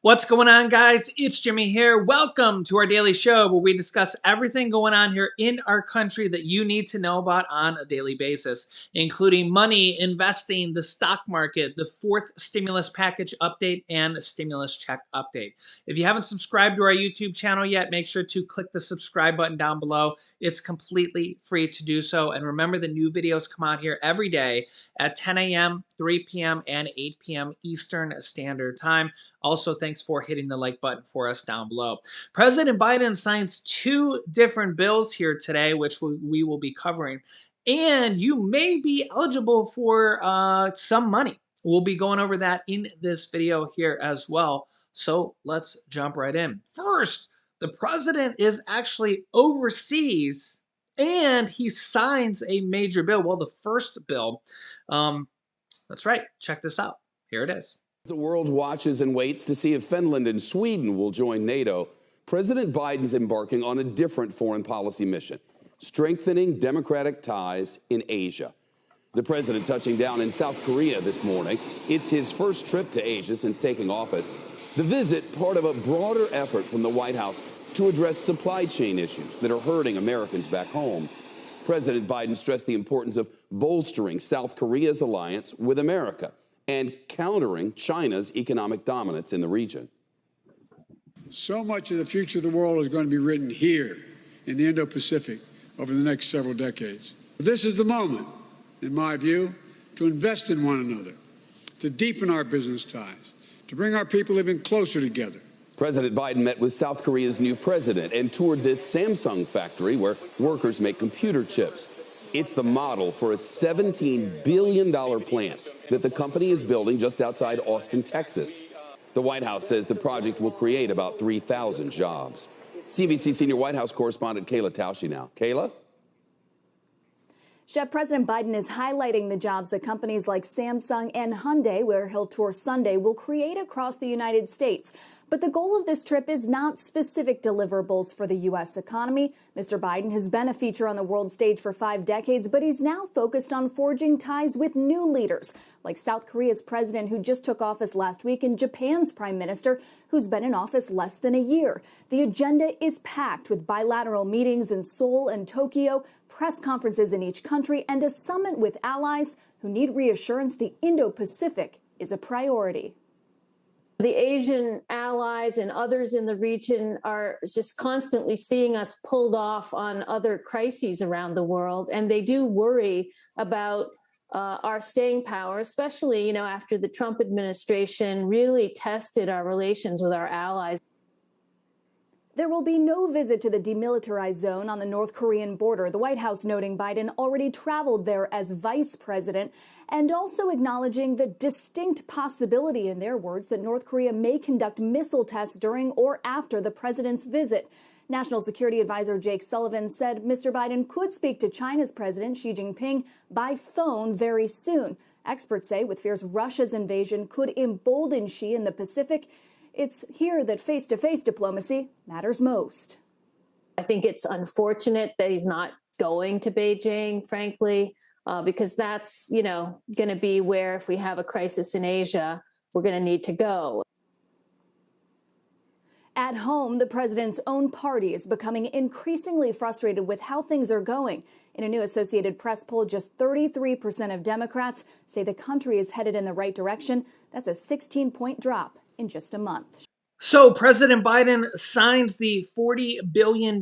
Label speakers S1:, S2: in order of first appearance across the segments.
S1: What's going on, guys? It's Jimmy here. Welcome to our daily show where we discuss everything going on here in our country that you need to know about on a daily basis, including money, investing, the stock market, the fourth stimulus package update, and stimulus check update. If you haven't subscribed to our YouTube channel yet, make sure to click the subscribe button down below. It's completely free to do so. And remember, the new videos come out here every day at 10 a.m., 3 p.m., and 8 p.m. Eastern Standard Time. Also, thanks for hitting the like button for us down below. President Biden signs two different bills here today, which we will be covering. And you may be eligible for some money. We'll be going over that in this video here as well. So let's jump right in. First, the president is actually overseas and he signs a major bill. Well, the first bill, that's right. Check this out. Here it is.
S2: The world watches and waits to see if Finland and Sweden will join NATO. President Biden's embarking on a different foreign policy mission, strengthening democratic ties in Asia. The president touching down in South Korea this morning. It's his first trip to Asia since taking office. The visit, part of a broader effort from the White House to address supply chain issues that are hurting Americans back home. President Biden stressed the importance of bolstering South Korea's alliance with America and countering China's economic dominance in the region.
S3: So much of the future of the world is going to be written here in the Indo-Pacific over the next several decades. This is the moment, in my view, to invest in one another, to deepen our business ties, to bring our people even closer together.
S2: President Biden met with South Korea's new president and toured this Samsung factory where workers make computer chips. It's the model for a $17 billion plant that the company is building just outside Austin, Texas. The White House says the project will create about 3,000 jobs. CBC senior White House correspondent Kayla Tausche now. Kayla?
S4: Chef, President Biden is highlighting the jobs that companies like Samsung and Hyundai, where he'll tour Sunday, will create across the United States. But the goal of this trip is not specific deliverables for the U.S. economy. Mr. Biden has been a feature on the world stage for 5 decades, but he's now focused on forging ties with new leaders, like South Korea's president, who just took office last week, and Japan's prime minister, who's been in office less than a year. The agenda is packed with bilateral meetings in Seoul and Tokyo, press conferences in each country, and a summit with allies who need reassurance the Indo-Pacific is a priority.
S5: The Asian allies and others in the region are just constantly seeing us pulled off on other crises around the world, and they do worry about our staying power, especially, after the Trump administration really tested our relations with our allies.
S4: There will be no visit to the demilitarized zone on the North Korean border, the White House noting Biden already traveled there as vice president, and also acknowledging the distinct possibility, in their words, that North Korea may conduct missile tests during or after the president's visit. National Security Advisor Jake Sullivan said Mr. Biden could speak to China's President Xi Jinping by phone very soon. Experts say with fears Russia's invasion could embolden Xi in the Pacific, it's here that face-to-face diplomacy matters most.
S5: I think it's unfortunate that he's not going to Beijing, frankly, because that's, going to be where, if we have a crisis in Asia, we're going to need to go.
S4: At home, the president's own party is becoming increasingly frustrated with how things are going. In a new Associated Press poll, just 33% of Democrats say the country is headed in the right direction. That's a 16-point drop in just a month.
S1: So President Biden signs the $40 billion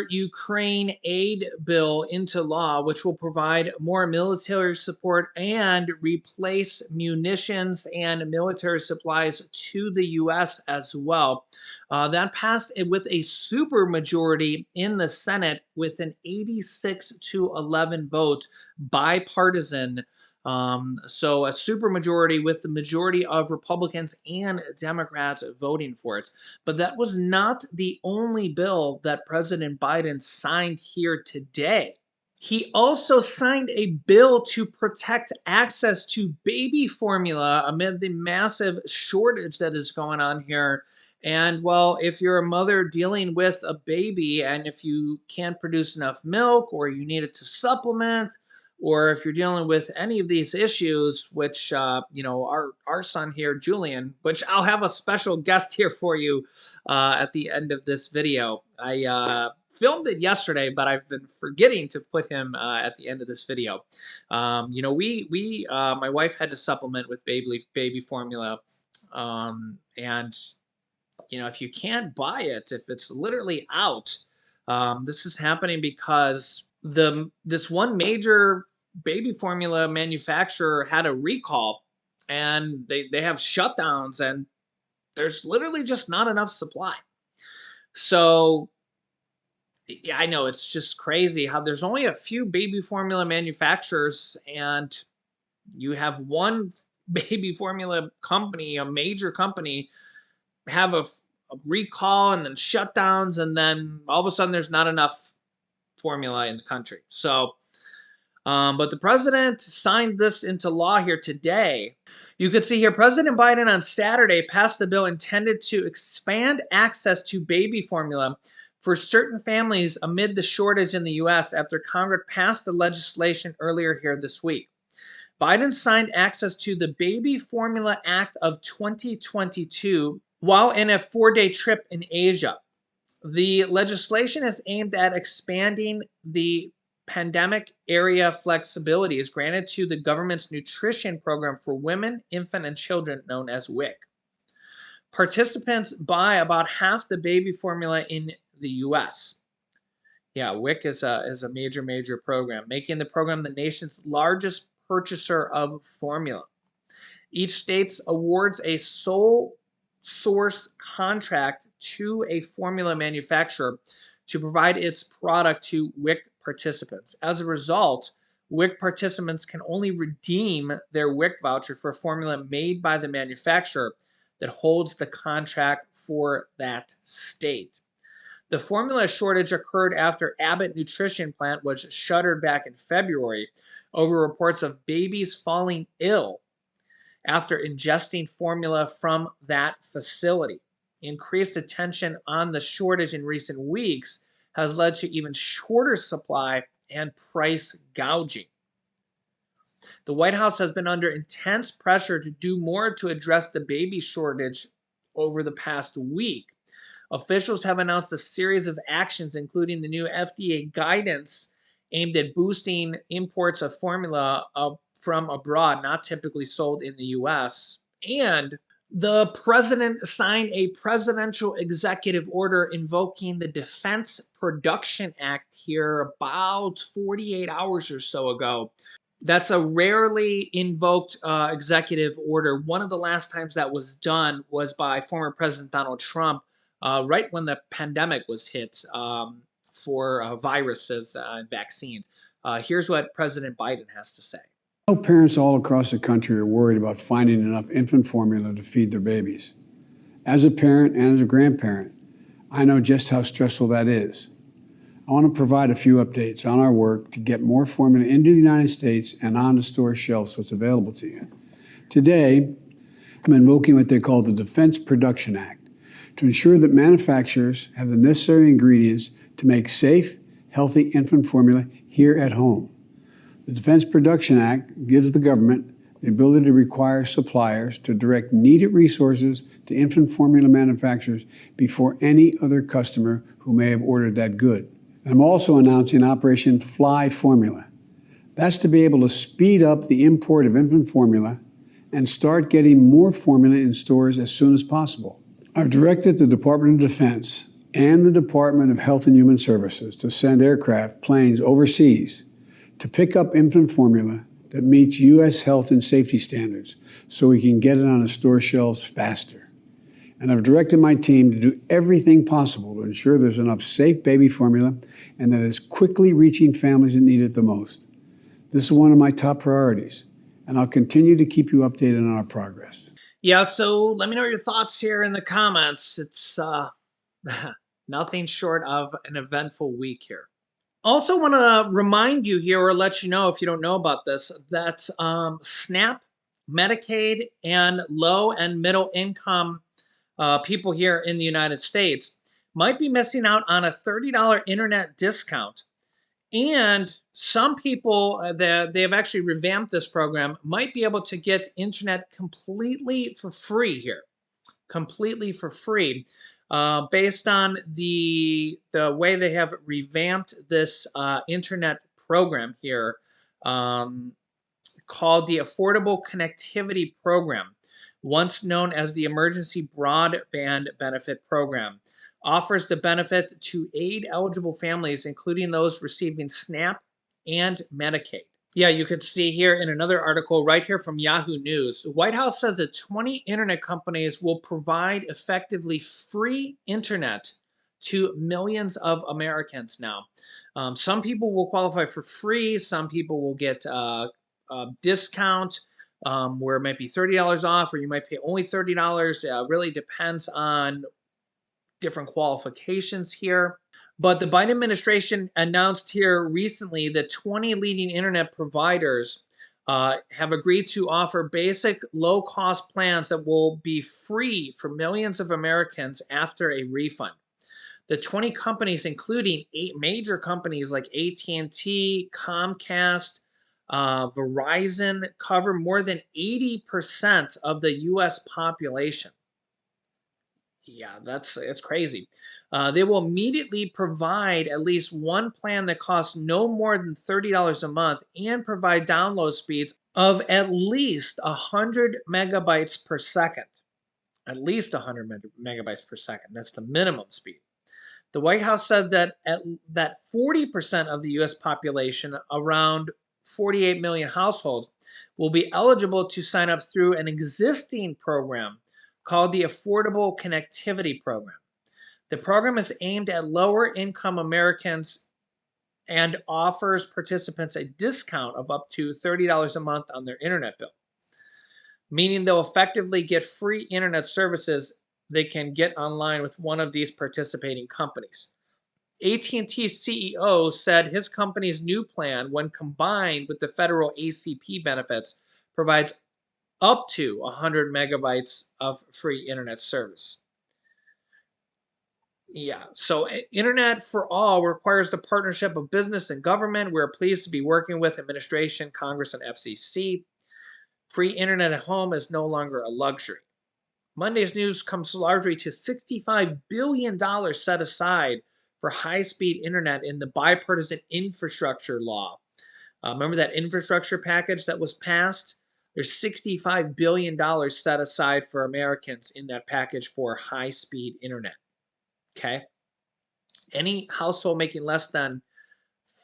S1: Ukraine aid bill into law, which will provide more military support and replace munitions and military supplies to the U.S. as well. That passed with a supermajority in the Senate with an 86-11 vote, bipartisan. So a supermajority with the majority of Republicans and Democrats voting for it. But that was not the only bill that President Biden signed here today. He also signed a bill to protect access to baby formula amid the massive shortage that is going on here. And well, if you're a mother dealing with a baby and if you can't produce enough milk or you need it to supplement, or if you're dealing with any of these issues, which our son here, Julian, which I'll have a special guest here for you at the end of this video. I filmed it yesterday, but I've been forgetting to put him at the end of this video. We my wife had to supplement with baby formula, and if you can't buy it, if it's literally out, this is happening because this one major baby formula manufacturer had a recall, and they have shutdowns, and there's literally just not enough supply. So yeah, I know it's just crazy how there's only a few baby formula manufacturers, and you have one baby formula company, a major company, have a recall and then shutdowns, and then all of a sudden there's not enough formula in the country. So, but the president signed this into law here today. You could see here President Biden on Saturday passed a bill intended to expand access to baby formula for certain families amid the shortage in the U.S. after Congress passed the legislation earlier here this week. Biden signed access to the Baby Formula Act of 2022 while in a 4-day trip in Asia. The legislation is aimed at expanding the pandemic area flexibilities granted to the government's nutrition program for women, infant, and children, known as WIC. Participants buy about half the baby formula in the U.S. Yeah, WIC is a major program, making the program the nation's largest purchaser of formula. Each state awards a sole source contract to a formula manufacturer to provide its product to WIC participants. As a result, WIC participants can only redeem their WIC voucher for a formula made by the manufacturer that holds the contract for that state. The formula shortage occurred after Abbott Nutrition Plant was shuttered back in February over reports of babies falling ill after ingesting formula from that facility. Increased attention on the shortage in recent weeks has led to even shorter supply and price gouging. The White House has been under intense pressure to do more to address the baby shortage over the past week. Officials have announced a series of actions, including the new FDA guidance aimed at boosting imports of formula from abroad, not typically sold in the U.S. And the president signed a presidential executive order invoking the Defense Production Act here about 48 hours or so ago. That's a rarely invoked executive order. One of the last times that was done was by former President Donald Trump, right when the pandemic was hit for viruses and vaccines. Here's what President Biden has to say.
S3: Parents all across the country are worried about finding enough infant formula to feed their babies. As a parent and as a grandparent, I know just how stressful that is. I want to provide a few updates on our work to get more formula into the United States and on the store shelves so it's available to you. Today, I'm invoking what they call the Defense Production Act to ensure that manufacturers have the necessary ingredients to make safe, healthy infant formula here at home. The Defense Production Act gives the government the ability to require suppliers to direct needed resources to infant formula manufacturers before any other customer who may have ordered that good. And I'm also announcing Operation Fly Formula. That's to be able to speed up the import of infant formula and start getting more formula in stores as soon as possible. I've directed the Department of Defense and the Department of Health and Human Services to send aircraft, planes overseas to pick up infant formula that meets U.S. health and safety standards so we can get it on the store shelves faster. And I've directed my team to do everything possible to ensure there's enough safe baby formula and that it's quickly reaching families that need it the most. This is one of my top priorities, and I'll continue to keep you updated on our progress.
S1: Yeah, so let me know your thoughts here in the comments. It's nothing short of an eventful week here. Also want to remind you here, or let you know if you don't know about this, that SNAP, Medicaid, and low and middle income people here in the United States might be missing out on a $30 internet discount And some people that they have actually revamped this program might be able to get internet completely for free here, completely for free, based on the way they have revamped this internet program here, um, called the Affordable Connectivity Program, once known as the Emergency Broadband Benefit Program. Offers the benefit to aid eligible families, including those receiving SNAP and Medicaid. Yeah, you can see here in another article right here from Yahoo News. The White House says that 20 internet companies will provide effectively free internet to millions of Americans now. Some people will qualify for free, some people will get a discount where it might be $30 off, or you might pay only $30. Really depends on different qualifications here. But the Biden administration announced here recently that 20 leading internet providers have agreed to offer basic low cost plans that will be free for millions of Americans after a refund. The 20 companies, including 8 major companies like AT&T, Comcast, Verizon, cover more than 80% of the U.S. population. Yeah, it's crazy. They will immediately provide at least one plan that costs no more than $30 a month and provide download speeds of at least 100 megabytes per second. At least 100 megabytes per second. That's the minimum speed. The White House said that 40% of the U.S. population, around 48 million households, will be eligible to sign up through an existing program called the Affordable Connectivity Program. The program is aimed at lower income Americans and offers participants a discount of up to $30 a month on their internet bill, meaning they'll effectively get free internet services they can get online with one of these participating companies. AT&T CEO said his company's new plan, when combined with the federal ACP benefits, provides up to 100 megabytes of free internet service. Yeah, so Internet for All requires the partnership of business and government. We're pleased to be working with administration, Congress, and FCC. Free internet at home is no longer a luxury. Monday's news comes largely to $65 billion set aside for high-speed internet in the bipartisan infrastructure law. Remember that infrastructure package that was passed? There's $65 billion set aside for Americans in that package for high-speed internet. Okay? Any household making less than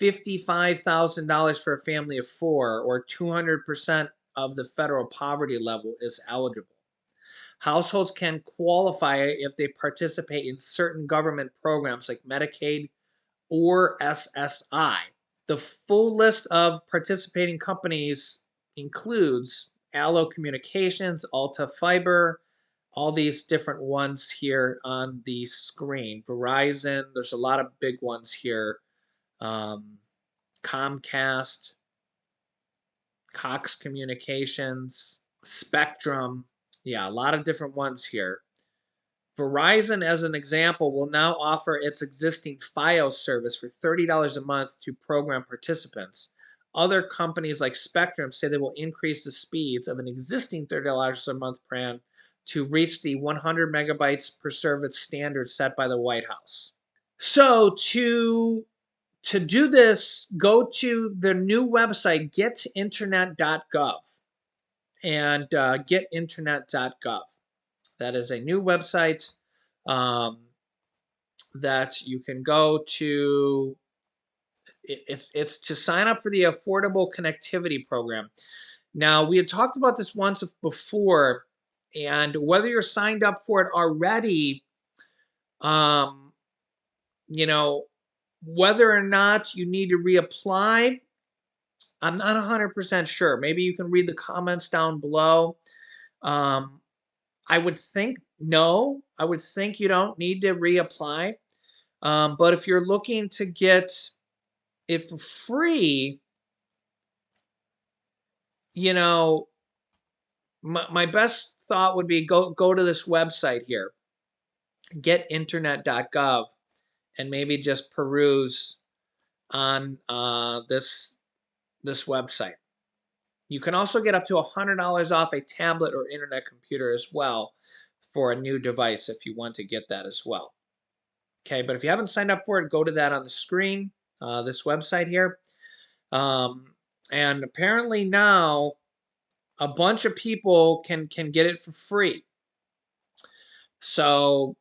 S1: $55,000 for a family of 4, or 200% of the federal poverty level, is eligible. Households can qualify if they participate in certain government programs like Medicaid or SSI. The full list of participating companies includes Allo Communications, Alta Fiber, all these different ones here on the screen. Verizon, there's a lot of big ones here. Comcast, Cox Communications, Spectrum. Yeah, a lot of different ones here. Verizon, as an example, will now offer its existing FiOS service for $30 a month to program participants. Other companies like Spectrum say they will increase the speeds of an existing $30 a month plan to reach the 100 megabytes per service standard set by the White House. So to do this, go to the new website getinternet.gov and getinternet.gov. That is a new website um, that you can go to. It's to sign up for the Affordable Connectivity Program. Now, we had talked about this once before, and whether you're signed up for it already, um, you know, whether or not you need to reapply, I'm not 100% sure. Maybe you can read the comments down below. Um, I would think no. I would think you don't need to reapply. But if you're looking to get it for free, you know, my best thought would be go to this website here, getinternet.gov, and maybe just peruse on this website. You can also get up to $100 off a tablet or internet computer as well for a new device if you want to get that as well. Okay, but if you haven't signed up for it, go to that on the screen, this website here. And apparently now a bunch of people can get it for free. So,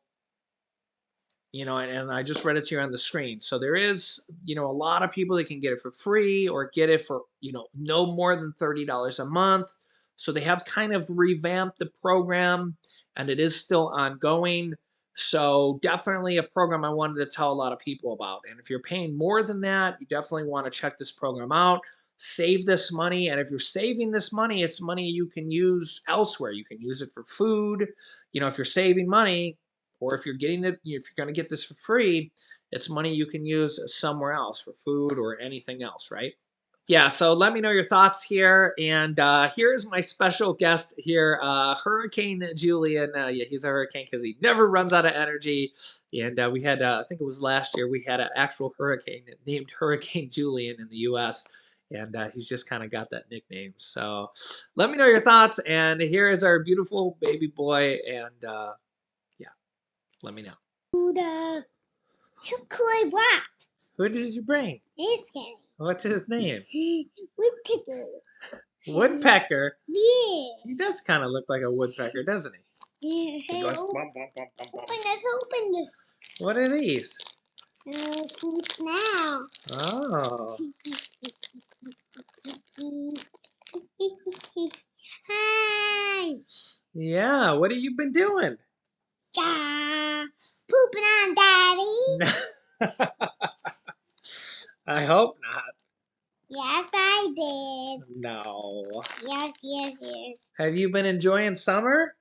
S1: and I just read it to you on the screen. So there is, a lot of people that can get it for free or get it for, no more than $30 a month. So they have kind of revamped the program and it is still ongoing. So definitely a program I wanted to tell a lot of people about. And if you're paying more than that, you definitely want to check this program out. Save this money. And if you're saving this money, it's money you can use elsewhere. You can use it for food. If you're saving money, or if you're getting it, if you're going to get this for free, it's money you can use somewhere else for food or anything else, right? Yeah, so let me know your thoughts here. And here is my special guest here, Hurricane Julian. Yeah, he's a hurricane because he never runs out of energy. And we had, I think it was last year, we had an actual hurricane named Hurricane Julian in the U.S., and he's just kind of got that nickname. So let me know your thoughts. And here is our beautiful baby boy. And yeah, let me know. Who did you bring?
S6: He's scary.
S1: What's his name?
S6: Woodpecker.
S1: Woodpecker?
S6: Yeah.
S1: He does kind of look like a woodpecker, doesn't he?
S6: Yeah.
S1: He goes,
S6: Open
S1: bum, bum, bum, bum, bum.
S6: open this.
S1: What are these?
S6: Food now.
S1: Oh.
S6: Hi.
S1: Yeah, what have you been doing?
S6: Pooping on Daddy.
S1: I hope not.
S6: Yes, I did.
S1: No.
S6: Yes.
S1: Have you been enjoying summer?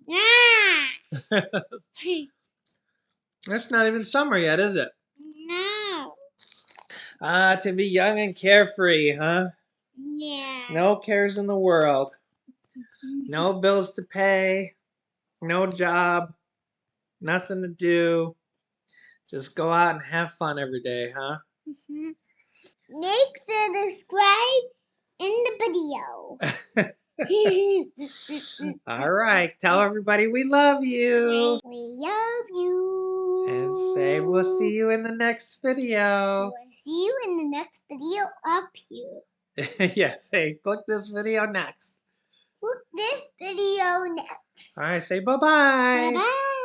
S6: Ah.
S1: It's not even summer yet, is it?
S6: No.
S1: To be young and carefree, huh?
S6: Yeah.
S1: No cares in the world. No bills to pay. No job. Nothing to do. Just go out and have fun every day, huh?
S6: Make sure to subscribe in the video.
S1: All right. Tell everybody we love you.
S6: We love you.
S1: And say we'll see you in the next video.
S6: We'll see you in the next video up here.
S1: Yes. Hey, click this video next.
S6: Click this video next.
S1: All right. Say bye-bye.
S6: Bye-bye.